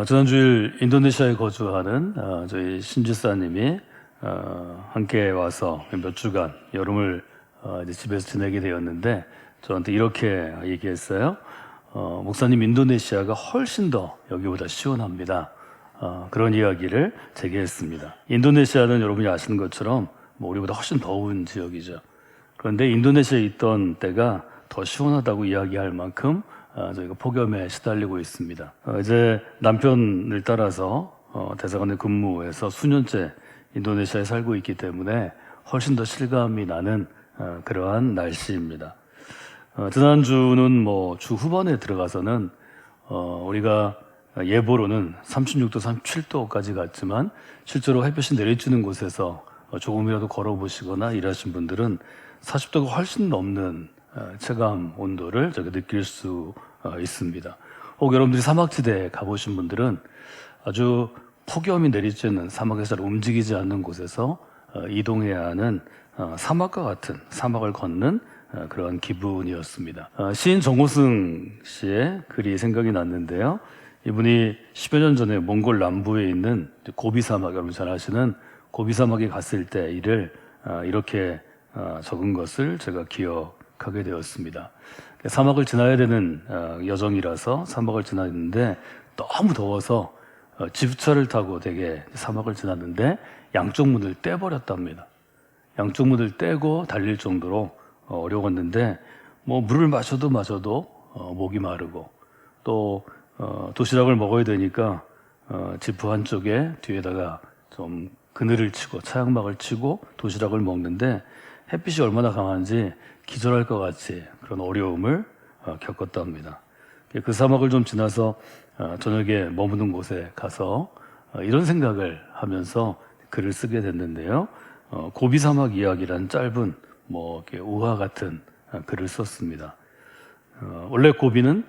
지난주일 인도네시아에 거주하는 저희 신지사님이 함께 와서 몇 주간 여름을 이제 집에서 지내게 되었는데 저한테 이렇게 얘기했어요. 목사님, 인도네시아가 훨씬 더 여기보다 시원합니다. 그런 이야기를 제게 했습니다. 인도네시아는 여러분이 아시는 것처럼 우리보다 훨씬 더운 지역이죠. 그런데 인도네시아에 있던 때가 더 시원하다고 이야기할 만큼 저희가 폭염에 시달리고 있습니다. 이제 남편을 따라서 대사관에 근무해서 수년째 인도네시아에 살고 있기 때문에 훨씬 더 실감이 나는 그러한 날씨입니다. 지난주는 주 후반에 들어가서는 우리가 예보로는 36도, 37도까지 갔지만 실제로 햇볕이 내리쬐는 곳에서 조금이라도 걸어보시거나 일하신 분들은 40도가 훨씬 넘는 체감 온도를 느낄 수 있습니다. 혹 여러분들이 사막지대에 가보신 분들은 아주 폭염이 내리쬐는 사막에서 잘 움직이지 않는 곳에서 이동해야 하는 사막과 같은 사막을 걷는 그러한 기분이었습니다. 시인 정호승 씨의 글이 생각이 났는데요. 이분이 10여 년 전에 몽골 남부에 있는 고비 사막, 여러분 잘 아시는 고비 사막에 갔을 때 일을 이렇게 적은 것을 제가 기억하게 되었습니다. 사막을 지나야 되는 여정이라서 사막을 지났는데 너무 더워서 지프차를 타고 되게 사막을 지났는데 양쪽 문을 떼버렸답니다. 양쪽 문을 떼고 달릴 정도로 어려웠는데 물을 마셔도 목이 마르고 또 도시락을 먹어야 되니까 지프 한쪽에 뒤에다가 좀 그늘을 치고 차양막을 치고 도시락을 먹는데 햇빛이 얼마나 강한지 기절할 것 같이 그런 어려움을 겪었답니다. 그 사막을 좀 지나서 저녁에 머무는 곳에 가서 이런 생각을 하면서 글을 쓰게 됐는데요. 고비 사막 이야기란 짧은 이렇게 우화 같은 글을 썼습니다. 원래 고비는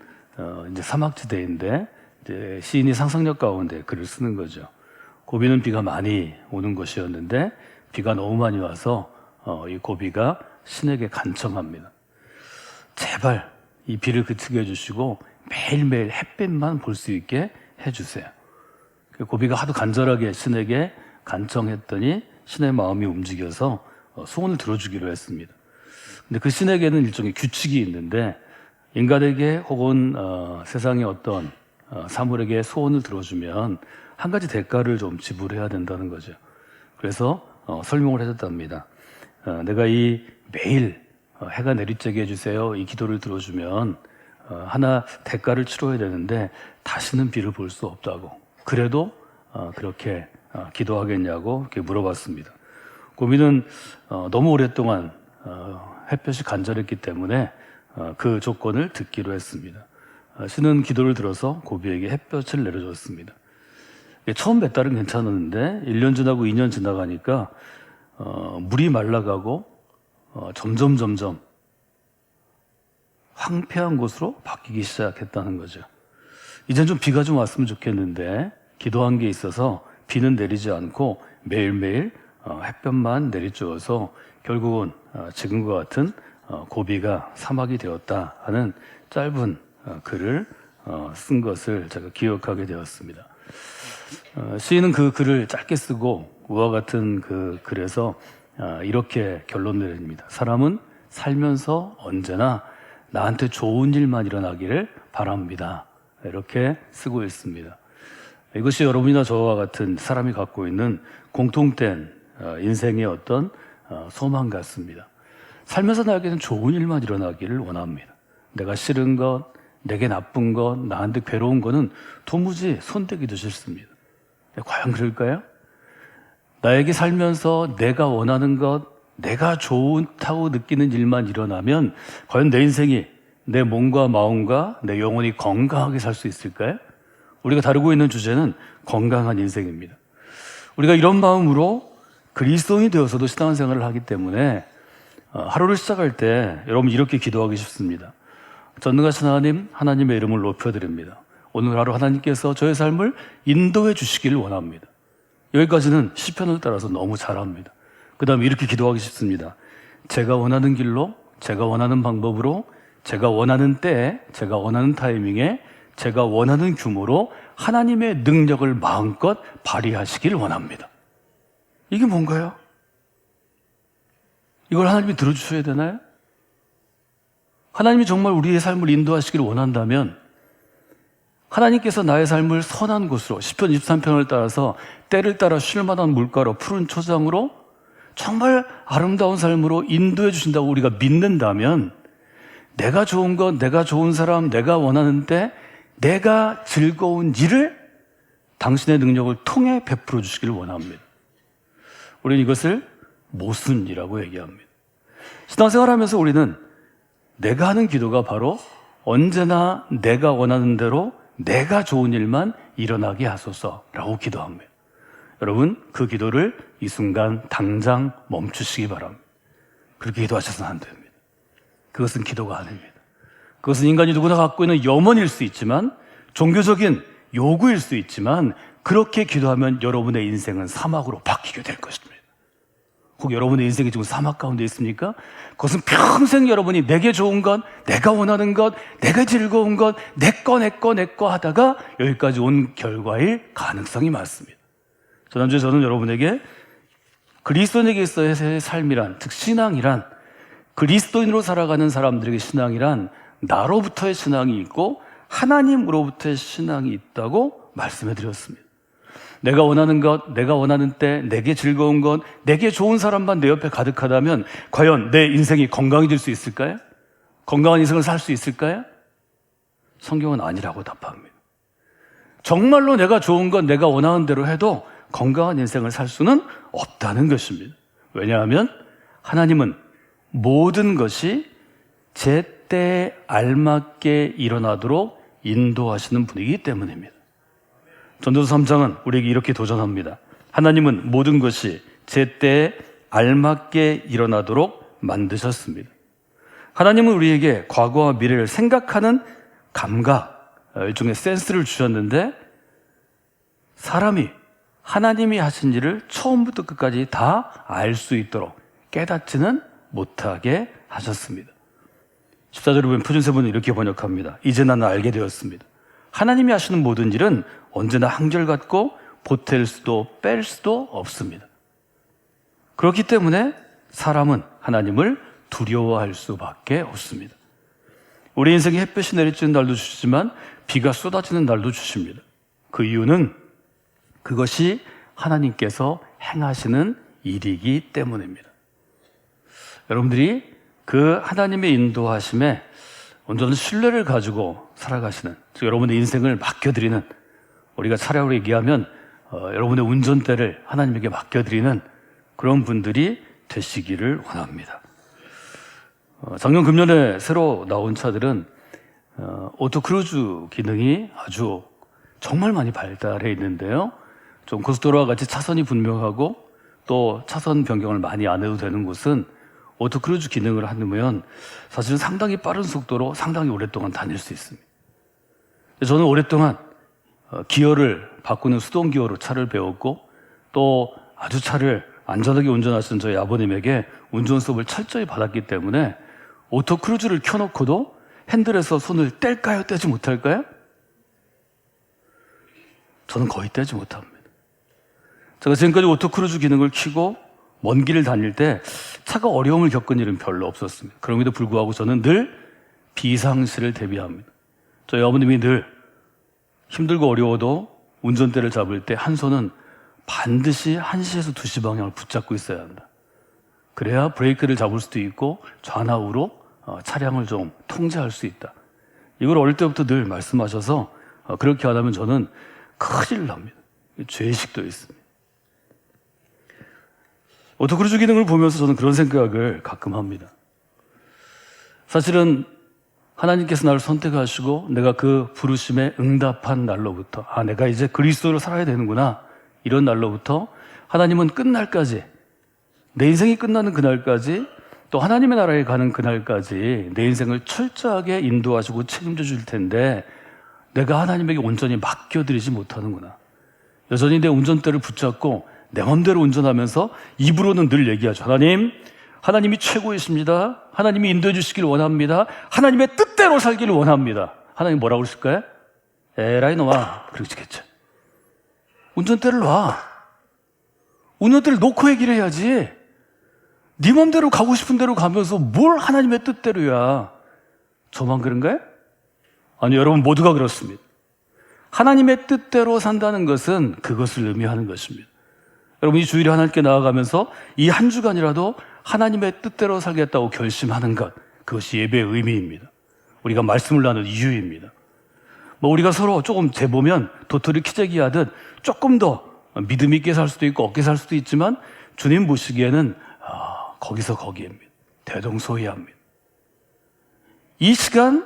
이제 사막지대인데 이제 시인이 상상력 가운데 글을 쓰는 거죠. 고비는 비가 많이 오는 곳이었는데 비가 너무 많이 와서 이 고비가 신에게 간청합니다. 제발 이 비를 그치게 해주시고 매일매일 햇빛만 볼 수 있게 해주세요. 고비가 하도 간절하게 신에게 간청했더니 신의 마음이 움직여서 소원을 들어주기로 했습니다. 근데 그 신에게는 일종의 규칙이 있는데 인간에게 혹은 세상의 어떤 사물에게 소원을 들어주면 한 가지 대가를 좀 지불해야 된다는 거죠. 그래서 설명을 해줬답니다. 내가 이 매일 해가 내리쬐게 해주세요, 이 기도를 들어주면 하나 대가를 치러야 되는데 다시는 비를 볼 수 없다고. 그래도 그렇게 기도하겠냐고 이렇게 물어봤습니다. 고비는 너무 오랫동안 햇볕이 간절했기 때문에 그 조건을 듣기로 했습니다. 신은 기도를 들어서 고비에게 햇볕을 내려줬습니다. 처음 몇 달은 괜찮았는데 1년 지나고 2년 지나가니까 물이 말라가고 점점 황폐한 곳으로 바뀌기 시작했다는 거죠. 이젠 좀 비가 좀 왔으면 좋겠는데 기도한 게 있어서 비는 내리지 않고 매일매일 햇볕만 내리쬐어서 결국은 지금과 같은 고비가 사막이 되었다 하는 짧은 글을 쓴 것을 제가 기억하게 되었습니다. 시인은 그 글을 짧게 쓰고 우와 같은 그 글에서 이렇게 결론 내립니다. 사람은 살면서 언제나 나한테 좋은 일만 일어나기를 바랍니다. 이렇게 쓰고 있습니다. 이것이 여러분이나 저와 같은 사람이 갖고 있는 공통된 인생의 어떤 소망 같습니다. 살면서 나에게는 좋은 일만 일어나기를 원합니다. 내가 싫은 것, 내게 나쁜 것, 나한테 괴로운 것은 도무지 손대기도 싫습니다. 과연 그럴까요? 나에게 살면서 내가 원하는 것, 내가 좋다고 느끼는 일만 일어나면 과연 내 인생이 내 몸과 마음과 내 영혼이 건강하게 살 수 있을까요? 우리가 다루고 있는 주제는 건강한 인생입니다. 우리가 이런 마음으로 그리스도인이 되어서도 신앙생활을 하기 때문에 하루를 시작할 때 여러분 이렇게 기도하기 쉽습니다. 전능하신 하나님, 하나님의 이름을 높여드립니다. 오늘 하루 하나님께서 저의 삶을 인도해 주시기를 원합니다. 여기까지는 시편을 따라서 너무 잘합니다. 그 다음에 이렇게 기도하기 쉽습니다. 제가 원하는 길로, 제가 원하는 방법으로, 제가 원하는 때에, 제가 원하는 타이밍에 제가 원하는 규모로 하나님의 능력을 마음껏 발휘하시길 원합니다. 이게 뭔가요? 이걸 하나님이 들어주셔야 되나요? 하나님이 정말 우리의 삶을 인도하시기를 원한다면 하나님께서 나의 삶을 선한 곳으로, 시편 23편을 따라서 때를 따라 쉴만한 물가로 푸른 초장으로 정말 아름다운 삶으로 인도해 주신다고 우리가 믿는다면 내가 좋은 것, 내가 좋은 사람, 내가 원하는 때 내가 즐거운 일을 당신의 능력을 통해 베풀어 주시기를 원합니다. 우리는 이것을 모순이라고 얘기합니다. 신앙생활하면서 우리는 내가 하는 기도가 바로 언제나 내가 원하는 대로 내가 좋은 일만 일어나게 하소서라고 기도합니다. 여러분, 그 기도를 이 순간 당장 멈추시기 바랍니다. 그렇게 기도하셔서는 안 됩니다. 그것은 기도가 아닙니다. 그것은 인간이 누구나 갖고 있는 염원일 수 있지만, 종교적인 요구일 수 있지만, 그렇게 기도하면 여러분의 인생은 사막으로 바뀌게 될 것입니다. 혹 여러분의 인생이 지금 사막 가운데 있습니까? 그것은 평생 여러분이 내게 좋은 것, 내가 원하는 것, 내가 즐거운 것, 내 거 하다가 여기까지 온 결과일 가능성이 많습니다. 지난주에 저는 여러분에게 그리스도인에게 있어의 삶이란, 즉 신앙이란, 그리스도인으로 살아가는 사람들에게 신앙이란 나로부터의 신앙이 있고 하나님으로부터의 신앙이 있다고 말씀해 드렸습니다. 내가 원하는 것, 내가 원하는 때, 내게 즐거운 것, 내게 좋은 사람만 내 옆에 가득하다면 과연 내 인생이 건강해질 수 있을까요? 건강한 인생을 살 수 있을까요? 성경은 아니라고 답합니다. 정말로 내가 좋은 것, 내가 원하는 대로 해도 건강한 인생을 살 수는 없다는 것입니다. 왜냐하면 하나님은 모든 것이 제때에 알맞게 일어나도록 인도하시는 분이기 때문입니다. 전도서 3장은 우리에게 이렇게 도전합니다. 하나님은 모든 것이 제때에 알맞게 일어나도록 만드셨습니다. 하나님은 우리에게 과거와 미래를 생각하는 감각, 일종의 센스를 주셨는데 사람이 하나님이 하신 일을 처음부터 끝까지 다 알 수 있도록 깨닫지는 못하게 하셨습니다. 14절에 보면 표준세번은 이렇게 번역합니다. 이제 나는 알게 되었습니다. 하나님이 하시는 모든 일은 언제나 한결같고 보탤 수도 뺄 수도 없습니다. 그렇기 때문에 사람은 하나님을 두려워할 수밖에 없습니다. 우리 인생에 햇볕이 내리쬐는 날도 주시지만 비가 쏟아지는 날도 주십니다. 그 이유는 그것이 하나님께서 행하시는 일이기 때문입니다. 여러분들이 그 하나님의 인도하심에 온전한 신뢰를 가지고 살아가시는, 즉 여러분의 인생을 맡겨드리는, 우리가 차라리 얘기하면 여러분의 운전대를 하나님에게 맡겨드리는 그런 분들이 되시기를 원합니다. 작년 금년에 새로 나온 차들은 오토크루즈 기능이 아주 정말 많이 발달해 있는데요. 좀 고속도로와 같이 차선이 분명하고 또 차선 변경을 많이 안 해도 되는 곳은 오토크루즈 기능을 하면 사실은 상당히 빠른 속도로 상당히 오랫동안 다닐 수 있습니다. 저는 오랫동안 기어를 바꾸는 수동 기어로 차를 배웠고 또 아주 차를 안전하게 운전하시는 저희 아버님에게 운전 수업을 철저히 받았기 때문에 오토크루즈를 켜놓고도 핸들에서 손을 뗄까요? 떼지 못할까요? 저는 거의 떼지 못합니다. 제가 지금까지 오토크루즈 기능을 켜고 먼 길을 다닐 때 차가 어려움을 겪은 일은 별로 없었습니다. 그럼에도 불구하고 저는 늘 비상시를 대비합니다. 저희 어머님이 늘 힘들고 어려워도 운전대를 잡을 때 한 손은 반드시 1시에서 2시 방향을 붙잡고 있어야 한다. 그래야 브레이크를 잡을 수도 있고 좌나우로 차량을 좀 통제할 수 있다. 이걸 어릴 때부터 늘 말씀하셔서 그렇게 안 하면 저는 큰일 납니다. 죄의식도 있습니다. 오토크루즈 기능을 보면서 저는 그런 생각을 가끔 합니다. 사실은 하나님께서 나를 선택하시고 내가 그 부르심에 응답한 날로부터 내가 이제 그리스도로 살아야 되는구나, 이런 날로부터 하나님은 끝날까지, 내 인생이 끝나는 그날까지, 또 하나님의 나라에 가는 그날까지 내 인생을 철저하게 인도하시고 책임져 줄 텐데 내가 하나님에게 온전히 맡겨드리지 못하는구나. 여전히 내 운전대를 붙잡고 내 마음대로 운전하면서 입으로는 늘 얘기하죠. 하나님이 최고이십니다. 하나님이 인도해 주시길 원합니다. 하나님의 뜻대로 살기를 원합니다. 하나님 뭐라고 그러실까요? 에라이 놈아, 그러시겠죠. 운전대를 놔. 운전대를 놓고 얘기를 해야지. 네 맘대로 가고 싶은 대로 가면서 뭘 하나님의 뜻대로야. 저만 그런가요? 아니, 여러분 모두가 그렇습니다. 하나님의 뜻대로 산다는 것은 그것을 의미하는 것입니다. 여러분, 이 주일에 하나님께 나아가면서 이 한 주간이라도 하나님의 뜻대로 살겠다고 결심하는 것, 그것이 예배의 의미입니다. 우리가 말씀을 나눌 이유입니다. 우리가 서로 조금 재보면 도토리 키재기 하듯 조금 더 믿음 있게 살 수도 있고 없게 살 수도 있지만 주님 보시기에는 거기서 거기입니다. 대동소이합니다. 이 시간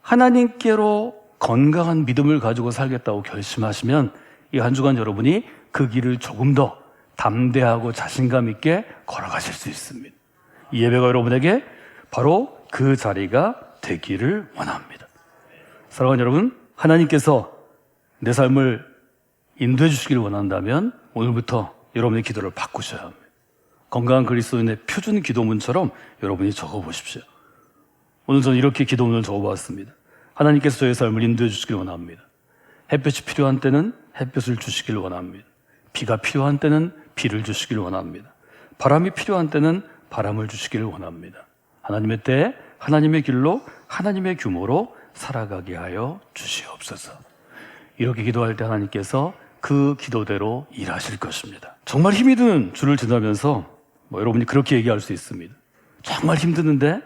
하나님께로 건강한 믿음을 가지고 살겠다고 결심하시면 이 한 주간 여러분이 그 길을 조금 더 담대하고 자신감 있게 걸어가실 수 있습니다. 이 예배가 여러분에게 바로 그 자리가 되기를 원합니다. 사랑하는 여러분, 하나님께서 내 삶을 인도해 주시기를 원한다면 오늘부터 여러분의 기도를 바꾸셔야 합니다. 건강한 그리스도인의 표준 기도문처럼 여러분이 적어보십시오. 오늘 저는 이렇게 기도문을 적어봤습니다. 하나님께서 저의 삶을 인도해 주시기를 원합니다. 햇볕이 필요한 때는 햇볕을 주시기를 원합니다. 비가 필요한 때는 비를 주시기를 원합니다. 바람이 필요한 때는 바람을 주시기를 원합니다. 하나님의 때에 하나님의 길로 하나님의 규모로 살아가게 하여 주시옵소서. 이렇게 기도할 때 하나님께서 그 기도대로 일하실 것입니다. 정말 힘이 드는 주를 지나면서 여러분이 그렇게 얘기할 수 있습니다. 정말 힘드는데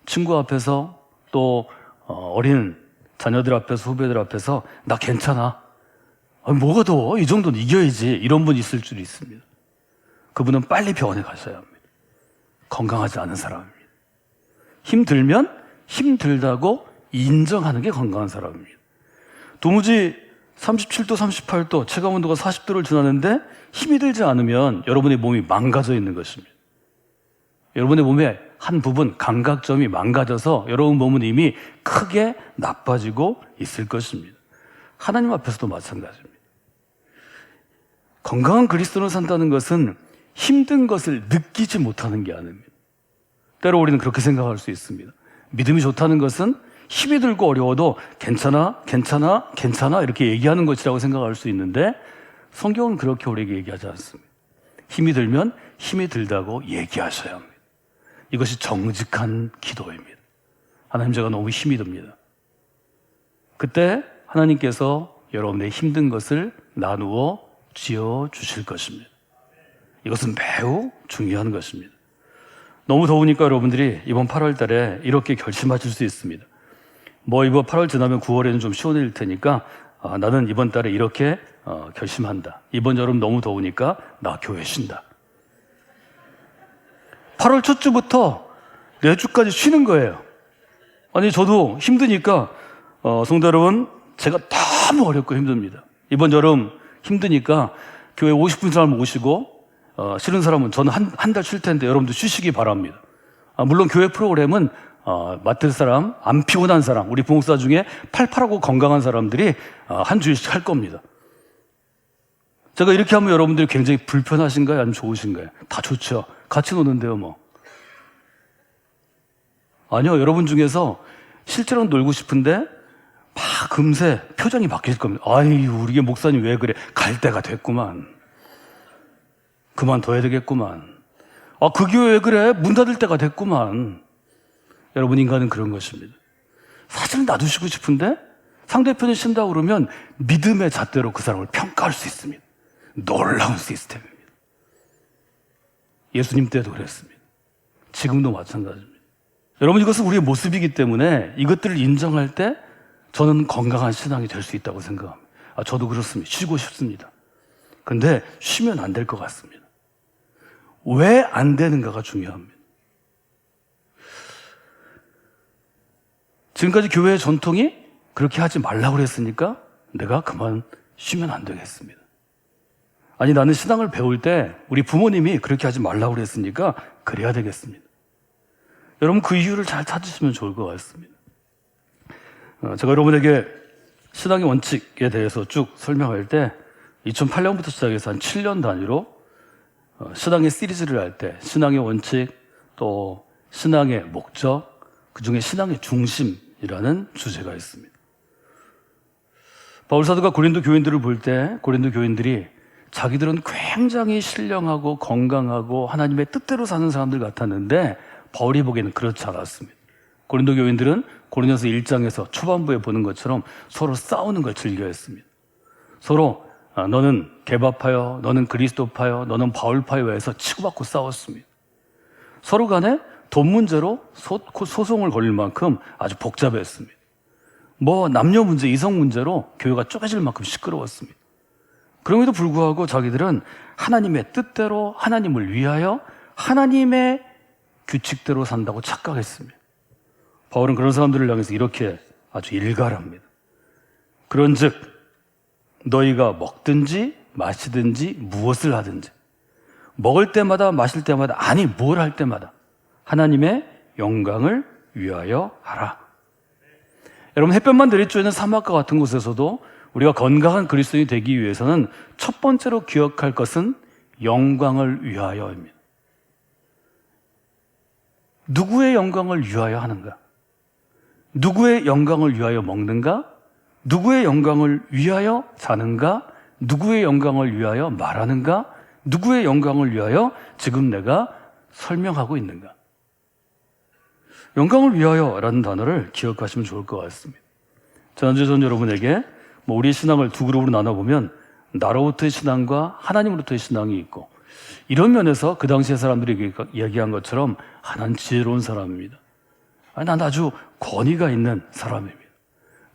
친구 앞에서 또 어린 자녀들 앞에서 후배들 앞에서 나 괜찮아. 뭐가 더 이 정도는 이겨야지. 이런 분 있을 줄 있습니다. 그분은 빨리 병원에 가셔야 합니다. 건강하지 않은 사람입니다. 힘들면 힘들다고 인정하는 게 건강한 사람입니다. 도무지 37도, 38도, 체감온도가 40도를 지나는데 힘이 들지 않으면 여러분의 몸이 망가져 있는 것입니다. 여러분의 몸의 한 부분, 감각점이 망가져서 여러분 몸은 이미 크게 나빠지고 있을 것입니다. 하나님 앞에서도 마찬가지입니다. 건강한 그리스도를 산다는 것은 힘든 것을 느끼지 못하는 게 아닙니다. 때로 우리는 그렇게 생각할 수 있습니다. 믿음이 좋다는 것은 힘이 들고 어려워도 괜찮아, 괜찮아, 괜찮아 이렇게 얘기하는 것이라고 생각할 수 있는데 성경은 그렇게 우리에게 얘기하지 않습니다. 힘이 들면 힘이 들다고 얘기하셔야 합니다. 이것이 정직한 기도입니다. 하나님, 제가 너무 힘이 듭니다. 그때 하나님께서 여러분의 힘든 것을 나누어 지어주실 것입니다. 이것은 매우 중요한 것입니다. 너무 더우니까 여러분들이 이번 8월 달에 이렇게 결심하실 수 있습니다. 이번 8월 지나면 9월에는 좀 시원해질 테니까 나는 이번 달에 이렇게 결심한다. 이번 여름 너무 더우니까 나 교회 쉰다. 8월 첫 주부터 내주까지 쉬는 거예요. 아니, 저도 힘드니까 성도 여러분, 제가 너무 어렵고 힘듭니다. 이번 여름 힘드니까 교회 50분 사람 오시고 싫은 사람은 저는 한 달 쉴 텐데 여러분도 쉬시기 바랍니다. 물론 교회 프로그램은 맡을 사람, 안 피곤한 사람, 우리 부목사 중에 팔팔하고 건강한 사람들이 한 주일씩 할 겁니다. 제가 이렇게 하면 여러분들이 굉장히 불편하신가요? 아니면 좋으신가요? 다 좋죠. 같이 노는데요, 뭐. 아니요, 여러분 중에서 실제로 놀고 싶은데 막 금세 표정이 바뀔 겁니다. 아이, 우리 목사님 왜 그래? 갈 때가 됐구만. 그만둬야 되겠구만. 그 교회 왜 그래? 문 닫을 때가 됐구만. 여러분, 인간은 그런 것입니다. 사실은 놔두시고 싶은데 상대편이 쉰다고 그러면 믿음의 잣대로 그 사람을 평가할 수 있습니다. 놀라운 시스템입니다. 예수님 때도 그랬습니다. 지금도 마찬가지입니다. 여러분, 이것은 우리의 모습이기 때문에 이것들을 인정할 때 저는 건강한 신앙이 될 수 있다고 생각합니다. 저도 그렇습니다. 쉬고 싶습니다. 근데 쉬면 안 될 것 같습니다. 왜 안 되는가가 중요합니다. 지금까지 교회의 전통이 그렇게 하지 말라고 그랬으니까 내가 그만 쉬면 안 되겠습니다. 아니, 나는 신앙을 배울 때 우리 부모님이 그렇게 하지 말라고 그랬으니까 그래야 되겠습니다. 여러분, 그 이유를 잘 찾으시면 좋을 것 같습니다. 제가 여러분에게 신앙의 원칙에 대해서 쭉 설명할 때 2008년부터 시작해서 한 7년 단위로 신앙의 시리즈를 할 때 신앙의 원칙, 또 신앙의 목적, 그중에 신앙의 중심이라는 주제가 있습니다. 바울 사도가 고린도 교인들을 볼 때 고린도 교인들이 자기들은 굉장히 신령하고 건강하고 하나님의 뜻대로 사는 사람들 같았는데 바울이 보기에는 그렇지 않았습니다. 고린도 교인들은 고린도서 1장에서 초반부에 보는 것처럼 서로 싸우는 걸 즐겨했습니다. 서로 너는 게바파여, 너는 그리스도파여, 너는 바울파여 해서 치고받고 싸웠습니다. 서로 간에 돈 문제로 소송을 걸릴 만큼 아주 복잡했습니다. 남녀 문제, 이성 문제로 교회가 쪼개질 만큼 시끄러웠습니다. 그럼에도 불구하고 자기들은 하나님의 뜻대로 하나님을 위하여 하나님의 규칙대로 산다고 착각했습니다. 바울은 그런 사람들을 향해서 이렇게 아주 일갈합니다. 그런즉 너희가 먹든지 마시든지 무엇을 하든지 먹을 때마다 마실 때마다 아니 뭘 할 때마다 하나님의 영광을 위하여 하라. 여러분, 햇볕만 내리쬐는 사막과 같은 곳에서도 우리가 건강한 그리스도인이 되기 위해서는 첫 번째로 기억할 것은 영광을 위하여입니다. 누구의 영광을 위하여 하는가? 누구의 영광을 위하여 먹는가? 누구의 영광을 위하여 자는가? 누구의 영광을 위하여 말하는가? 누구의 영광을 위하여 지금 내가 설명하고 있는가? 영광을 위하여라는 단어를 기억하시면 좋을 것 같습니다. 지난주에 저는 여러분에게 우리 신앙을 두 그룹으로 나눠보면 나로부터의 신앙과 하나님으로부터의 신앙이 있고, 이런 면에서 그 당시의 사람들이 얘기한 것처럼 난 지혜로운 사람입니다. 난 아주 권위가 있는 사람입니다.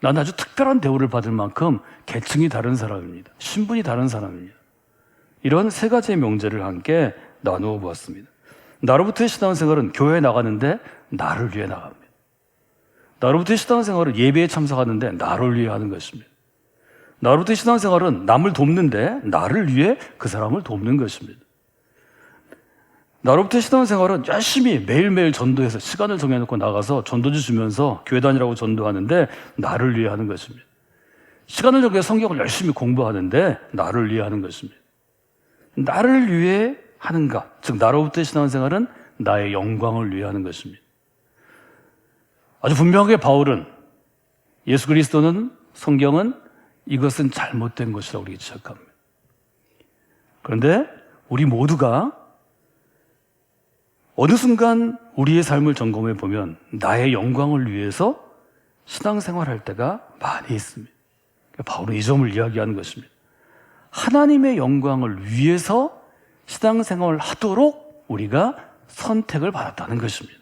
난 아주 특별한 대우를 받을 만큼 계층이 다른 사람입니다. 신분이 다른 사람입니다. 이런 세 가지의 명제를 함께 나누어 보았습니다. 나로부터의 신앙생활은 교회에 나가는데 나를 위해 나갑니다. 나로부터의 신앙생활은 예배에 참석하는데 나를 위해 하는 것입니다. 나로부터의 신앙생활은 남을 돕는데 나를 위해 그 사람을 돕는 것입니다. 나로부터의 신앙생활은 열심히 매일매일 전도해서 시간을 정해놓고 나가서 전도지 주면서 교회 다니라고 전도하는데 나를 위해 하는 것입니다. 시간을 정해 성경을 열심히 공부하는데 나를 위해 하는 것입니다. 나를 위해 하는가, 즉 나로부터의 신앙생활은 나의 영광을 위해 하는 것입니다. 아주 분명하게 바울은 예수 그리스도는, 성경은 이것은 잘못된 것이라고 우리가 지적합니다. 그런데 우리 모두가 어느 순간 우리의 삶을 점검해 보면 나의 영광을 위해서 신앙생활할 때가 많이 있습니다. 바울은 이 점을 이야기하는 것입니다. 하나님의 영광을 위해서 신앙생활을 하도록 우리가 선택을 받았다는 것입니다.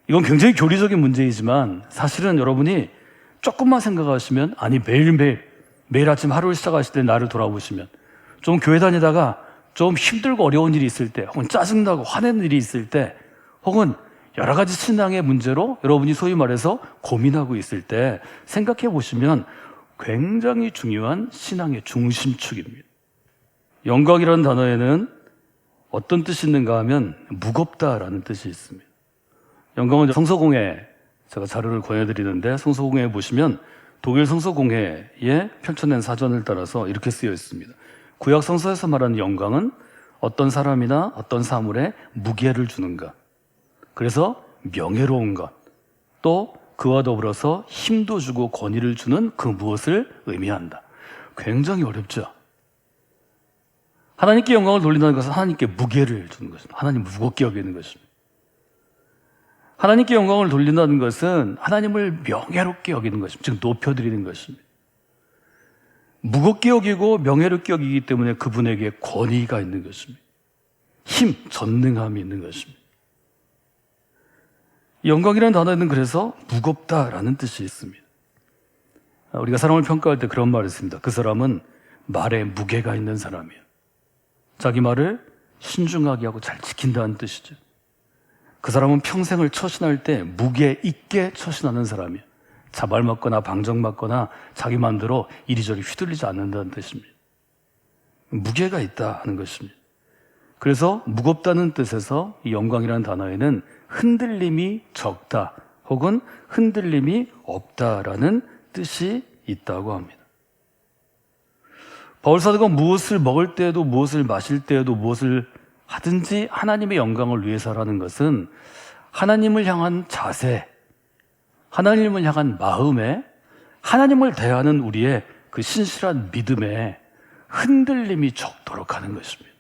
이건 굉장히 교리적인 문제이지만 사실은 여러분이 조금만 생각하시면, 아니 매일 아침 하루를 시작하실 때 나를 돌아보시면, 좀 교회 다니다가 좀 힘들고 어려운 일이 있을 때, 혹은 짜증나고 화내는 일이 있을 때, 혹은 여러 가지 신앙의 문제로 여러분이 소위 말해서 고민하고 있을 때 생각해 보시면 굉장히 중요한 신앙의 중심축입니다. 영광이라는 단어에는 어떤 뜻이 있는가 하면 무겁다라는 뜻이 있습니다. 영광은 성서공회, 제가 자료를 권해드리는데 성서공회에 보시면 독일 성서공회에 펼쳐낸 사전을 따라서 이렇게 쓰여 있습니다. 구약 성서에서 말하는 영광은 어떤 사람이나 어떤 사물에 무게를 주는 것, 그래서 명예로운 것, 또 그와 더불어서 힘도 주고 권위를 주는 그 무엇을 의미한다. 굉장히 어렵죠. 하나님께 영광을 돌린다는 것은 하나님께 무게를 주는 것입니다. 하나님을 무겁게 여기는 것입니다. 하나님께 영광을 돌린다는 것은 하나님을 명예롭게 여기는 것입니다. 즉 높여드리는 것입니다. 무겁게 여기고 명예롭게 여기기 때문에 그분에게 권위가 있는 것입니다. 힘, 전능함이 있는 것입니다. 영광이라는 단어에는 그래서 무겁다라는 뜻이 있습니다. 우리가 사람을 평가할 때 그런 말이 있습니다. 그 사람은 말에 무게가 있는 사람이에요. 자기 말을 신중하게 하고 잘 지킨다는 뜻이죠. 그 사람은 평생을 처신할 때 무게 있게 처신하는 사람이에요. 자발맞거나 방정맞거나 자기 마음대로 이리저리 휘둘리지 않는다는 뜻입니다. 무게가 있다 하는 것입니다. 그래서 무겁다는 뜻에서 이 영광이라는 단어에는 흔들림이 적다 혹은 흔들림이 없다라는 뜻이 있다고 합니다. 바울 사도가 무엇을 먹을 때에도 무엇을 마실 때에도 무엇을 하든지 하나님의 영광을 위해서라는 것은 하나님을 향한 자세, 하나님을 향한 마음에 하나님을 대하는 우리의 그 신실한 믿음에 흔들림이 적도록 하는 것입니다.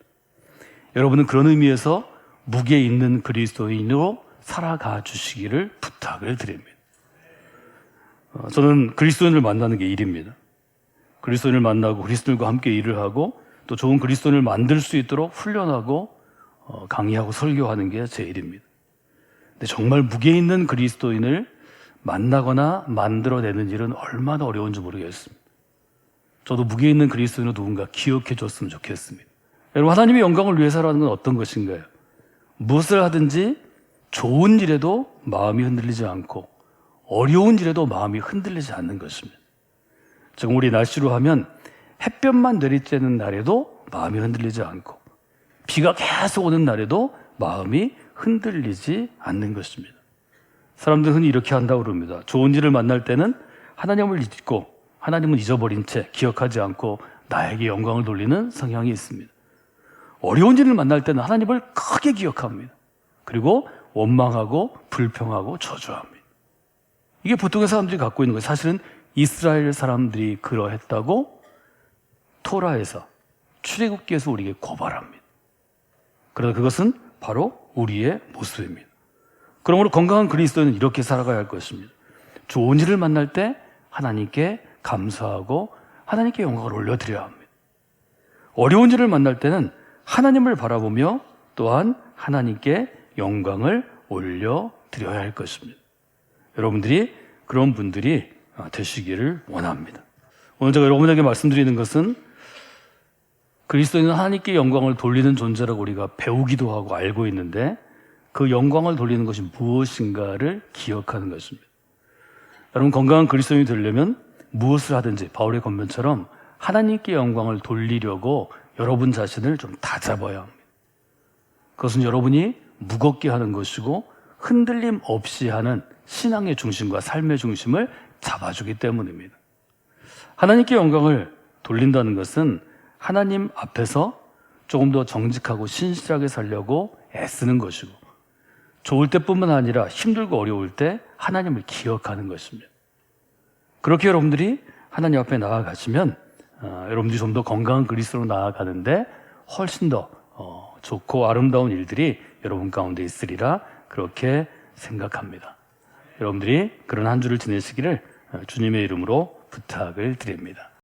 여러분은 그런 의미에서 무게 있는 그리스도인으로 살아가 주시기를 부탁을 드립니다. 저는 그리스도인을 만나는 게 일입니다. 그리스도인을 만나고 그리스도인과 함께 일을 하고 또 좋은 그리스도인을 만들 수 있도록 훈련하고 강의하고 설교하는 게 제 일입니다. 근데 정말 무게 있는 그리스도인을 만나거나 만들어내는 일은 얼마나 어려운지 모르겠습니다. 저도 무게 있는 그리스도인을 누군가 기억해 줬으면 좋겠습니다. 여러분, 하나님의 영광을 위해서라는 건 어떤 것인가요? 무엇을 하든지 좋은 일에도 마음이 흔들리지 않고 어려운 일에도 마음이 흔들리지 않는 것입니다. 지금 우리 날씨로 하면 햇볕만 내리쬐는 날에도 마음이 흔들리지 않고 비가 계속 오는 날에도 마음이 흔들리지 않는 것입니다. 사람들은 흔히 이렇게 한다고 그럽니다. 좋은 일을 만날 때는 하나님을 잊고 하나님은 잊어버린 채 기억하지 않고 나에게 영광을 돌리는 성향이 있습니다. 어려운 일을 만날 때는 하나님을 크게 기억합니다. 그리고 원망하고 불평하고 저주합니다. 이게 보통의 사람들이 갖고 있는 거예요. 사실은 이스라엘 사람들이 그러했다고 토라에서 출애굽기에서 우리에게 고발합니다. 그러나 그것은 바로 우리의 모습입니다. 그러므로 건강한 그리스도인은 이렇게 살아가야 할 것입니다. 좋은 일을 만날 때 하나님께 감사하고 하나님께 영광을 올려드려야 합니다. 어려운 일을 만날 때는 하나님을 바라보며 또한 하나님께 영광을 올려드려야 할 것입니다. 여러분들이 그런 분들이 되시기를 원합니다. 오늘 제가 여러분에게 말씀드리는 것은 그리스도인은 하나님께 영광을 돌리는 존재라고 우리가 배우기도 하고 알고 있는데 그 영광을 돌리는 것이 무엇인가를 기억하는 것입니다. 여러분, 건강한 그리스도인이 되려면 무엇을 하든지 바울의 권면처럼 하나님께 영광을 돌리려고 여러분 자신을 좀 다잡아야 합니다. 그것은 여러분이 무겁게 하는 것이고 흔들림 없이 하는 신앙의 중심과 삶의 중심을 잡아주기 때문입니다. 하나님께 영광을 돌린다는 것은 하나님 앞에서 조금 더 정직하고 신실하게 살려고 애쓰는 것이고 좋을 때뿐만 아니라 힘들고 어려울 때 하나님을 기억하는 것입니다. 그렇게 여러분들이 하나님 앞에 나아가시면 여러분들이 좀 더 건강한 그리스도로 나아가는데 훨씬 더 좋고 아름다운 일들이 여러분 가운데 있으리라 그렇게 생각합니다. 여러분들이 그런 한 주를 지내시기를 주님의 이름으로 부탁을 드립니다.